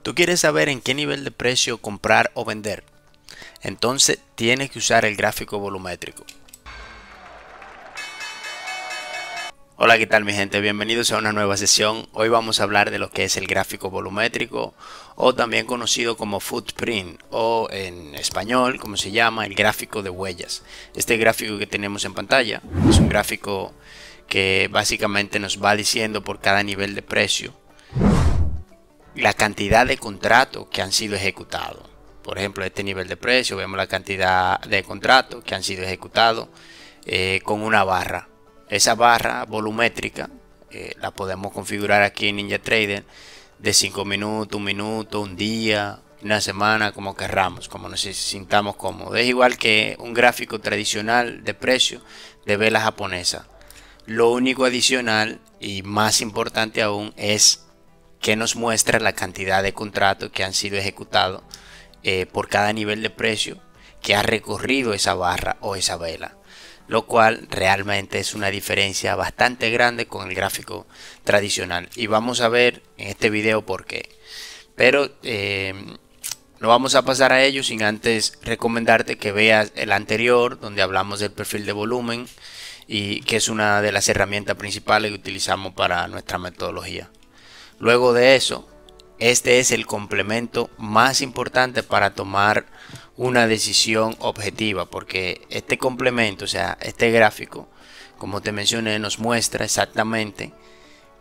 Tú quieres saber en qué nivel de precio comprar o vender. Entonces tienes que usar el gráfico volumétrico. Hola, ¿qué tal mi gente? Bienvenidos a una nueva sesión. Hoy vamos a hablar de lo que es el gráfico volumétrico o también conocido como footprint o en español, como se llama, el gráfico de huellas. Este gráfico que tenemos en pantalla es un gráfico que básicamente nos va diciendo por cada nivel de precio la cantidad de contratos que han sido ejecutados. Por ejemplo, este nivel de precio, vemos la cantidad de contratos que han sido ejecutados con una barra. Esa barra volumétrica la podemos configurar aquí en NinjaTrader de 5 minutos, 1 minuto, un día, una semana, como querramos, como nos sintamos cómodos. Es igual que un gráfico tradicional de precio de vela japonesa. Lo único adicional y más importante aún es que nos muestra la cantidad de contratos que han sido ejecutados por cada nivel de precio que ha recorrido esa barra o esa vela, lo cual realmente es una diferencia bastante grande con el gráfico tradicional, y vamos a ver en este video por qué. Pero no vamos a pasar a ello sin antes recomendarte que veas el anterior, donde hablamos del perfil de volumen, y que es una de las herramientas principales que utilizamos para nuestra metodología. Luego de eso, este es el complemento más importante para tomar una decisión objetiva, porque este complemento, o sea, este gráfico, como te mencioné, nos muestra exactamente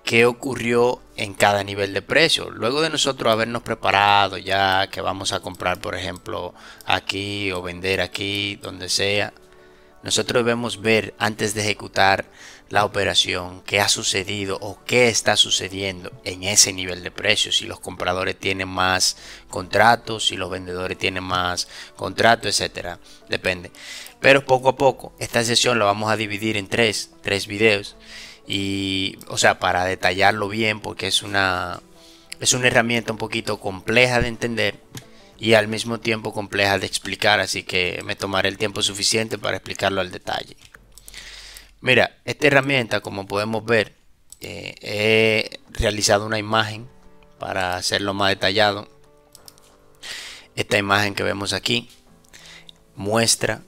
qué ocurrió en cada nivel de precio. Luego de nosotros habernos preparado ya que vamos a comprar, por ejemplo, aquí o vender aquí, donde sea, nosotros debemos ver antes de ejecutar la operación qué ha sucedido o qué está sucediendo en ese nivel de precios. Si los compradores tienen más contratos, si los vendedores tienen más contratos, etcétera. Depende. Pero poco a poco, esta sesión la vamos a dividir en tres videos. Y, o sea, para detallarlo bien, porque es una herramienta un poquito compleja de entender y al mismo tiempo compleja de explicar, así que me tomaré el tiempo suficiente para explicarlo al detalle. Mira, esta herramienta, como podemos ver, he realizado una imagen para hacerlo más detallado. Esta imagen que vemos aquí muestra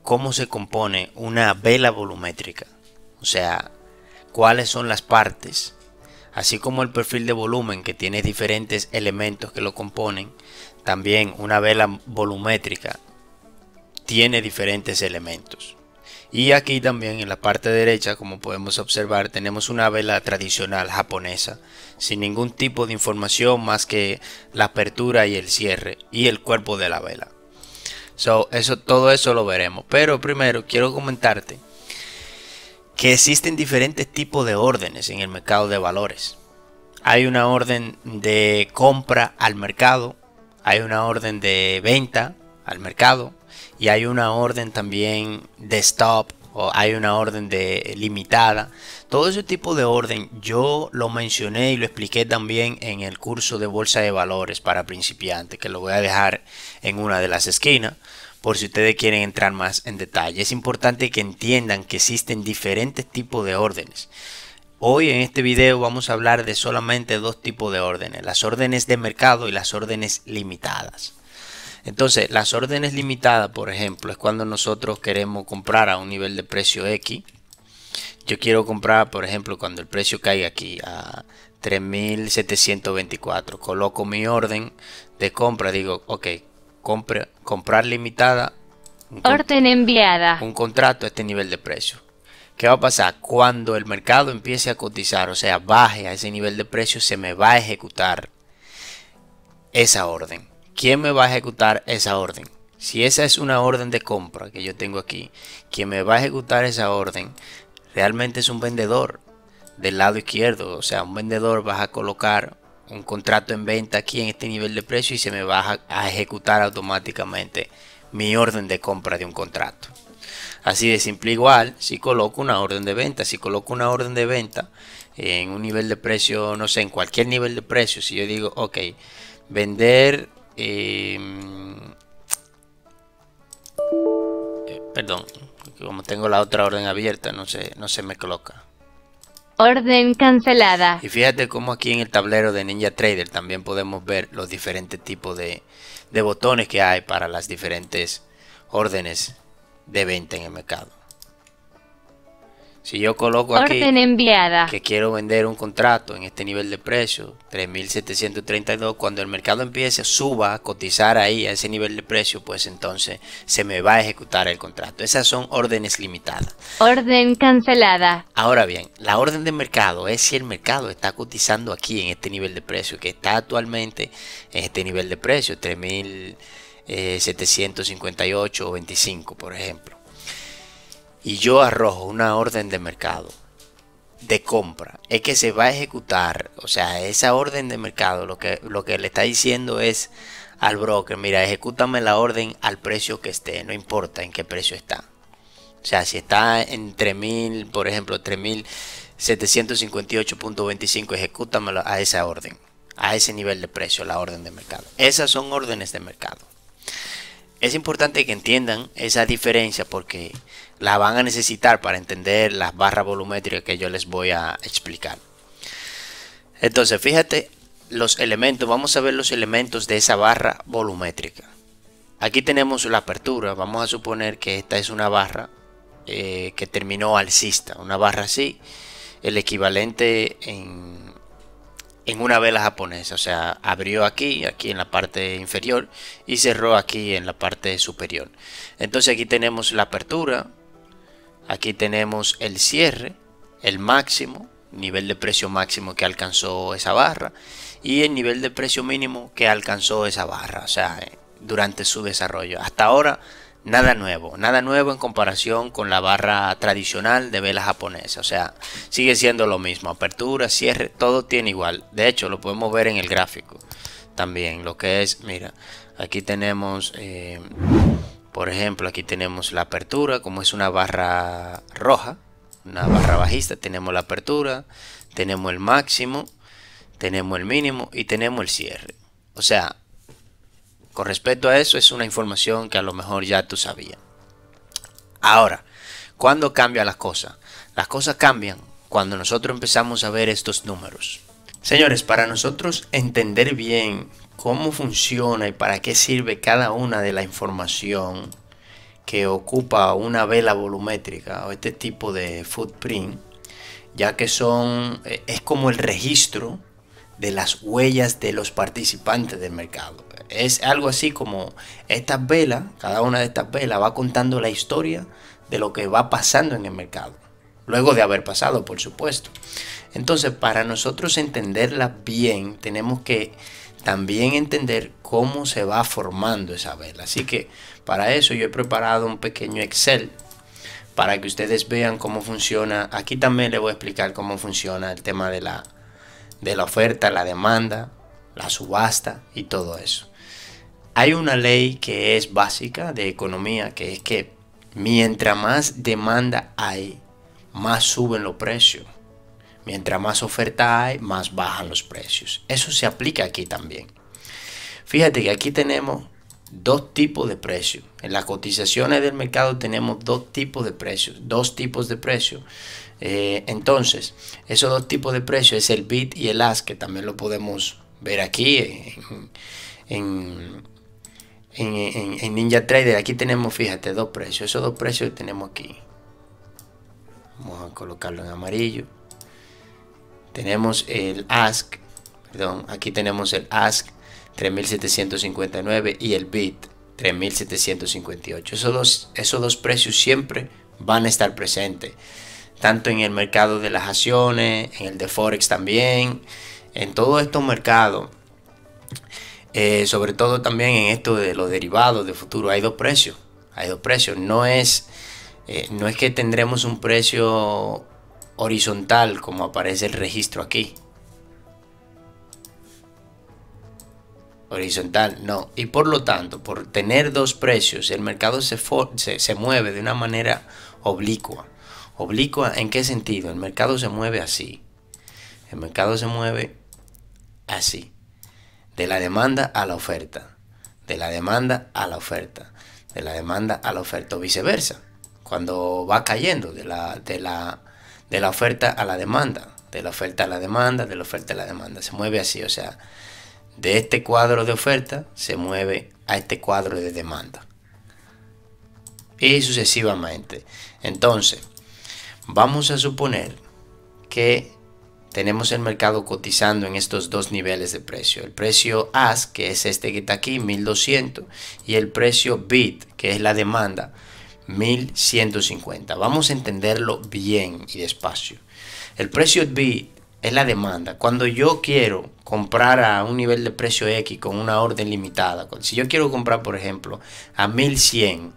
cómo se compone una vela volumétrica, o sea, cuáles son las partes, así como el perfil de volumen que tiene diferentes elementos que lo componen. También una vela volumétrica tiene diferentes elementos. Y aquí también en la parte derecha, como podemos observar, tenemos una vela tradicional japonesa sin ningún tipo de información más que la apertura y el cierre y el cuerpo de la vela. Todo eso lo veremos, pero primero quiero comentarte que existen diferentes tipos de órdenes en el mercado de valores. Hay una orden de compra al mercado, hay una orden de venta al mercado y hay una orden también de stop, o hay una orden de limitada. Todo ese tipo de orden yo lo mencioné y lo expliqué también en el curso de bolsa de valores para principiantes, que lo voy a dejar en una de las esquinas por si ustedes quieren entrar más en detalle. Es importante que entiendan que existen diferentes tipos de órdenes. Hoy en este video vamos a hablar de solamente dos tipos de órdenes: las órdenes de mercado y las órdenes limitadas. Entonces, las órdenes limitadas, por ejemplo, es cuando nosotros queremos comprar a un nivel de precio X. Yo quiero comprar, por ejemplo, cuando el precio caiga aquí a 3.724. Coloco mi orden de compra, digo, ok, comprar limitada. Orden enviada. Un contrato a este nivel de precio. ¿Qué va a pasar? Cuando el mercado empiece a cotizar, o sea, baje a ese nivel de precio, se me va a ejecutar esa orden. ¿Quién me va a ejecutar esa orden? Si esa es una orden de compra que yo tengo aquí, quien me va a ejecutar esa orden realmente es un vendedor del lado izquierdo. O sea, un vendedor va a colocar un contrato en venta aquí en este nivel de precio y se me va a ejecutar automáticamente mi orden de compra de un contrato. Así de simple. Igual si coloco una orden de venta, en un nivel de precio, no sé, en cualquier nivel de precio, si yo digo, ok, vender, perdón, como tengo la otra orden abierta, no se me coloca. Orden cancelada. Y fíjate cómo aquí en el tablero de NinjaTrader también podemos ver los diferentes tipos de botones que hay para las diferentes órdenes de venta en el mercado. Si yo coloco aquí Orden enviada. que quiero vender un contrato en este nivel de precio, 3.732, cuando el mercado empiece, suba a cotizar ahí a ese nivel de precio, pues entonces se me va a ejecutar el contrato. Esas son órdenes limitadas. Orden cancelada. Ahora bien, la orden de mercado es si el mercado está cotizando aquí en este nivel de precio, que está actualmente en este nivel de precio, 3.758.25, por ejemplo. Y yo arrojo una orden de mercado de compra, es que se va a ejecutar. O sea, esa orden de mercado lo que le está diciendo es al broker: mira, ejecútame la orden al precio que esté, no importa en qué precio está. O sea, si está en 3.000, por ejemplo, 3.758.25, ejecútamelo a esa orden, a ese nivel de precio, la orden de mercado. Esas son órdenes de mercado. Es importante que entiendan esa diferencia porque la van a necesitar para entender las barras volumétricas que yo les voy a explicar. Entonces, fíjate los elementos. Vamos a ver los elementos de esa barra volumétrica. Aquí tenemos la apertura. Vamos a suponer que esta es una barra que terminó alcista. Una barra así, el equivalente en una vela japonesa. O sea, abrió aquí en la parte inferior y cerró aquí en la parte superior. Entonces aquí tenemos la apertura. Aquí tenemos el cierre, el máximo, nivel de precio máximo que alcanzó esa barra y el nivel de precio mínimo que alcanzó esa barra, o sea, durante su desarrollo. Hasta ahora nada nuevo en comparación con la barra tradicional de vela japonesa, o sea, sigue siendo lo mismo, apertura, cierre, todo tiene igual. De hecho, lo podemos ver en el gráfico también, lo que es, mira, aquí tenemos... por ejemplo, aquí tenemos la apertura, como es una barra roja, una barra bajista, tenemos la apertura, tenemos el máximo, tenemos el mínimo y tenemos el cierre. O sea, con respecto a eso es una información que a lo mejor ya tú sabías. Ahora, ¿cuándo cambian las cosas? Las cosas cambian cuando nosotros empezamos a ver estos números. Señores, para nosotros entender bien cómo funciona y para qué sirve cada una de la información que ocupa una vela volumétrica o este tipo de footprint, ya que es como el registro de las huellas de los participantes del mercado. Es algo así como estas velas, cada una de estas velas va contando la historia de lo que va pasando en el mercado, luego de haber pasado, por supuesto. Entonces, para nosotros entenderla bien, tenemos que también entender cómo se va formando esa vela. Así que para eso yo he preparado un pequeño Excel para que ustedes vean cómo funciona. Aquí también les voy a explicar cómo funciona el tema de la oferta, la demanda, la subasta y todo eso. Hay una ley que es básica de economía, que es que mientras más demanda hay, más suben los precios. Mientras más oferta hay, más bajan los precios. Eso se aplica aquí también. Fíjate que aquí tenemos dos tipos de precios. En las cotizaciones del mercado tenemos dos tipos de precios. Entonces, esos dos tipos de precios es el bid y el ask, que también lo podemos ver aquí en NinjaTrader. Aquí tenemos, fíjate, dos precios. Esos dos precios que tenemos aquí. Vamos a colocarlo en amarillo. Tenemos el ask, aquí tenemos el ask 3.759 y el bid 3.758. Esos dos precios siempre van a estar presentes, tanto en el mercado de las acciones, en el de Forex también, en todos estos mercados, sobre todo también en esto de los derivados de futuro. Hay dos precios, no es que tendremos un precio horizontal como aparece el registro aquí. Horizontal, no. Y por lo tanto, por tener dos precios, el mercado se mueve de una manera oblicua. ¿Oblicua en qué sentido? El mercado se mueve así. El mercado se mueve así. De la demanda a la oferta. De la demanda a la oferta. De la demanda a la oferta. O viceversa. Cuando va cayendo de la oferta a la demanda. de la oferta a la demanda, de la oferta a la demanda. Se mueve así, o sea, de este cuadro de oferta se mueve a este cuadro de demanda. Y sucesivamente. Entonces, vamos a suponer que tenemos el mercado cotizando en estos dos niveles de precio. El precio ask, que es este que está aquí, 1200, y el precio bid, que es la demanda, 1150. Vamos a entenderlo bien y despacio. El precio bid es la demanda. Cuando yo quiero comprar a un nivel de precio X con una orden limitada, si yo quiero comprar, por ejemplo, a 1100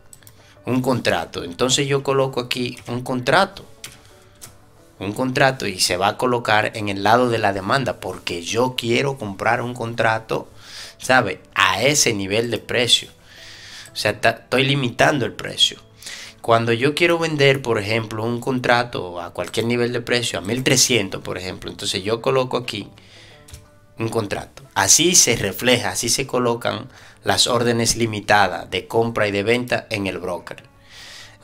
un contrato, entonces yo coloco aquí un contrato y se va a colocar en el lado de la demanda porque yo quiero comprar un contrato, ¿sabe? A ese nivel de precio. O sea, estoy limitando el precio. Cuando yo quiero vender, por ejemplo, un contrato a cualquier nivel de precio, a 1300, por ejemplo, entonces yo coloco aquí un contrato. Así se refleja, así se colocan las órdenes limitadas de compra y de venta en el broker.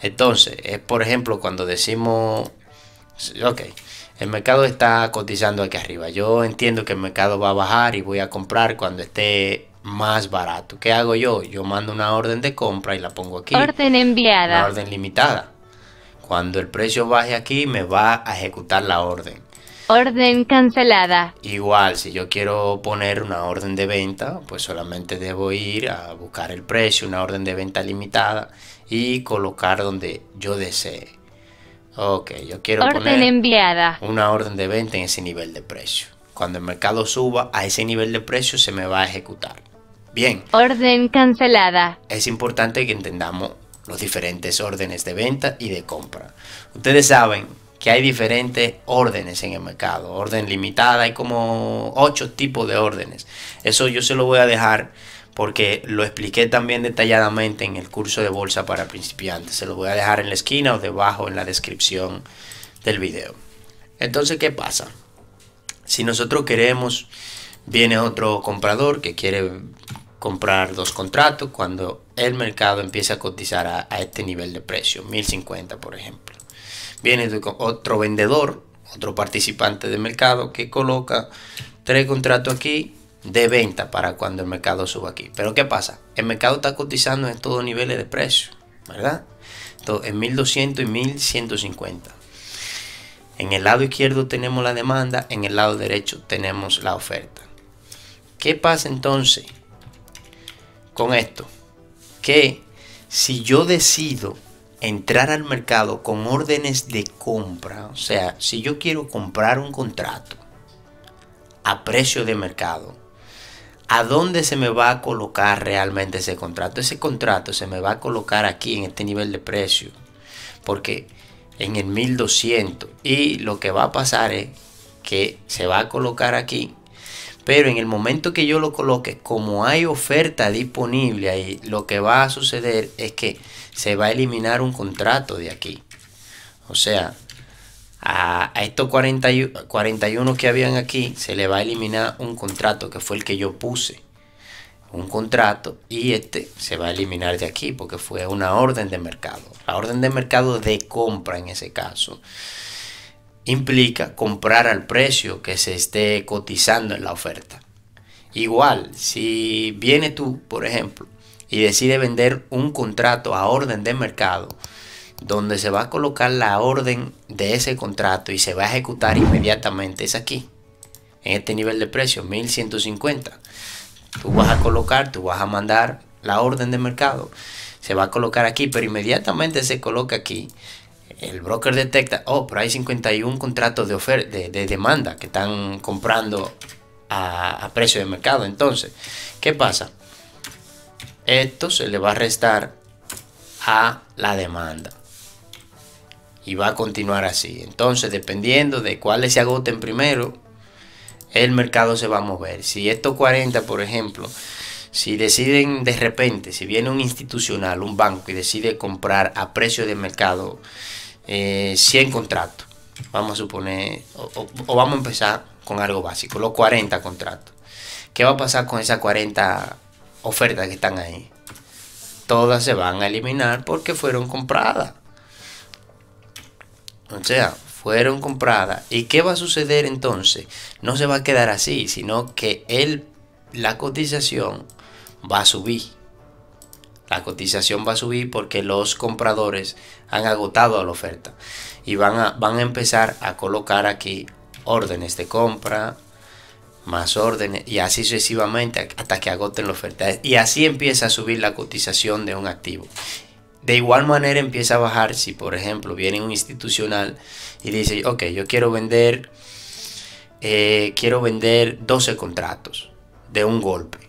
Entonces, por ejemplo, cuando decimos, ok, el mercado está cotizando aquí arriba. Yo entiendo que el mercado va a bajar y voy a comprar cuando esté más barato. ¿Qué hago yo? Yo mando una orden de compra y la pongo aquí. Orden enviada. Una orden limitada. Cuando el precio baje aquí, me va a ejecutar la orden. Orden cancelada. Igual, si yo quiero poner una orden de venta, pues solamente debo ir a buscar el precio, una orden de venta limitada y colocar donde yo desee. Ok, yo quiero poner enviada. Una orden de venta en ese nivel de precio. Cuando el mercado suba a ese nivel de precio, se me va a ejecutar. Bien. Orden cancelada. Es importante que entendamos los diferentes órdenes de venta y de compra. Ustedes saben que hay diferentes órdenes en el mercado. Orden limitada, hay como 8 tipos de órdenes. Eso yo se lo voy a dejar porque lo expliqué también detalladamente en el curso de bolsa para principiantes. Se lo voy a dejar en la esquina o debajo en la descripción del video. Entonces, ¿qué pasa? Si nosotros queremos, viene otro comprador que quiere comprar 2 contratos cuando el mercado empieza a cotizar a este nivel de precio, 1050 por ejemplo. Viene otro vendedor, otro participante del mercado que coloca 3 contratos aquí de venta para cuando el mercado suba aquí. Pero ¿qué pasa? El mercado está cotizando en todos niveles de precio, ¿verdad? Entonces, en 1200 y 1150. En el lado izquierdo tenemos la demanda, en el lado derecho tenemos la oferta. ¿Qué pasa entonces con esto? Que si yo decido entrar al mercado con órdenes de compra, o sea, si yo quiero comprar un contrato a precio de mercado, ¿a dónde se me va a colocar realmente ese contrato? Ese contrato se me va a colocar aquí en este nivel de precio, porque en el 1200, y lo que va a pasar es que se va a colocar aquí, pero en el momento que yo lo coloque, como hay oferta disponible ahí, lo que va a suceder es que se va a eliminar un contrato de aquí. O sea, a estos 41 que habían aquí, se le va a eliminar un contrato que fue el que yo puse. Un contrato, y este se va a eliminar de aquí porque fue una orden de mercado. La orden de mercado de compra en ese caso implica comprar al precio que se esté cotizando en la oferta. Igual, si viene tú, por ejemplo, y decide vender un contrato a orden de mercado, donde se va a colocar la orden de ese contrato y se va a ejecutar inmediatamente, es aquí, en este nivel de precio, 1150. Tú vas a colocar, tú vas a mandar la orden de mercado, se va a colocar aquí, pero inmediatamente se coloca aquí. El broker detecta, oh, pero hay 51 contratos de demanda que están comprando a precio de mercado. Entonces, ¿qué pasa? Esto se le va a restar a la demanda y va a continuar así. Entonces, dependiendo de cuáles se agoten primero, el mercado se va a mover. Si estos 40, por ejemplo, si deciden de repente, si viene un institucional, un banco y decide comprar a precio de mercado 100 contratos, vamos a suponer, o vamos a empezar con algo básico, los 40 contratos. ¿Qué va a pasar con esas 40 ofertas que están ahí? Todas se van a eliminar porque fueron compradas. O sea, fueron compradas. ¿Y qué va a suceder entonces? No se va a quedar así, sino que la cotización va a subir. La cotización va a subir porque los compradores han agotado la oferta y van a empezar a colocar aquí órdenes de compra, más órdenes y así sucesivamente hasta que agoten la oferta. Y así empieza a subir la cotización de un activo. De igual manera empieza a bajar si, por ejemplo, viene un institucional y dice, ok, yo quiero vender 12 contratos de un golpe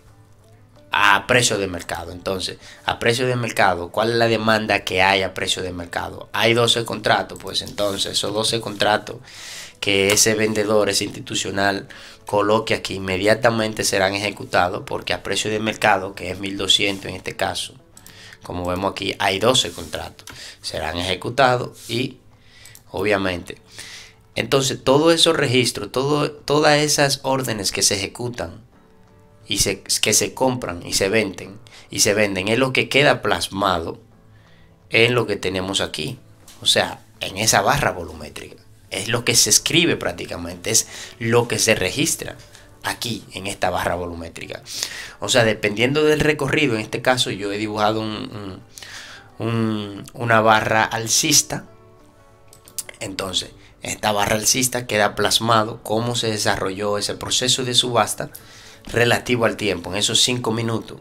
a precio de mercado. Entonces, a precio de mercado, ¿cuál es la demanda que hay a precio de mercado? Hay 12 contratos, pues entonces esos 12 contratos que ese vendedor, ese institucional coloque aquí, inmediatamente serán ejecutados porque a precio de mercado, que es 1200 en este caso, como vemos aquí, hay 12 contratos, serán ejecutados y obviamente, entonces todos esos registros, todas esas órdenes que se ejecutan y que se compran y se venden, es lo que queda plasmado en lo que tenemos aquí, o sea, en esa barra volumétrica. Es lo que se escribe prácticamente, es lo que se registra aquí en esta barra volumétrica. O sea, dependiendo del recorrido, en este caso yo he dibujado una barra alcista. Entonces, esta barra alcista queda plasmado cómo se desarrolló ese proceso de subasta relativo al tiempo, en esos 5 minutos.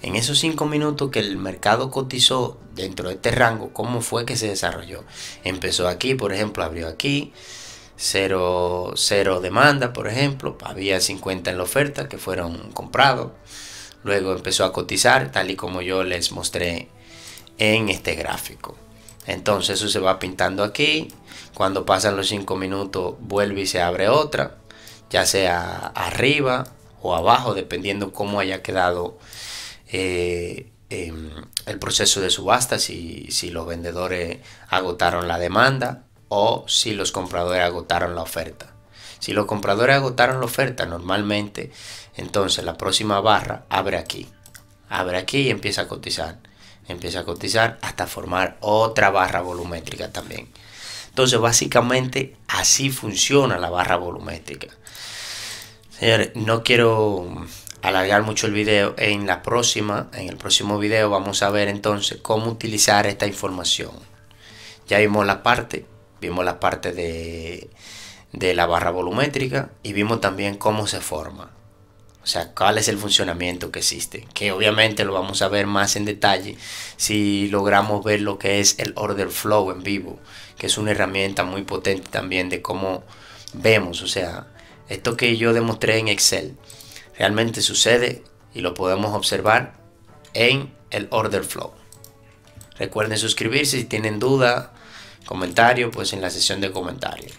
En esos 5 minutos que el mercado cotizó dentro de este rango, cómo fue que se desarrolló. Empezó aquí, por ejemplo, abrió aquí, cero demanda, por ejemplo, había 50 en la oferta que fueron comprados. Luego empezó a cotizar, tal y como yo les mostré en este gráfico. Entonces eso se va pintando aquí. Cuando pasan los 5 minutos vuelve y se abre otra, ya sea arriba o abajo, dependiendo cómo haya quedado el proceso de subasta, si los vendedores agotaron la demanda o si los compradores agotaron la oferta. Si los compradores agotaron la oferta normalmente, entonces la próxima barra abre aquí y empieza a cotizar hasta formar otra barra volumétrica también. Entonces básicamente así funciona la barra volumétrica. Señores, no quiero alargar mucho el video. En el próximo video vamos a ver entonces cómo utilizar esta información. Ya vimos la parte de la barra volumétrica y vimos también cómo se forma. O sea, cuál es el funcionamiento que existe, que obviamente lo vamos a ver más en detalle si logramos ver lo que es el order flow en vivo, que es una herramienta muy potente también de cómo vemos, o sea, esto que yo demostré en Excel realmente sucede y lo podemos observar en el order flow. Recuerden suscribirse si tienen duda, comentario, pues en la sección de comentarios.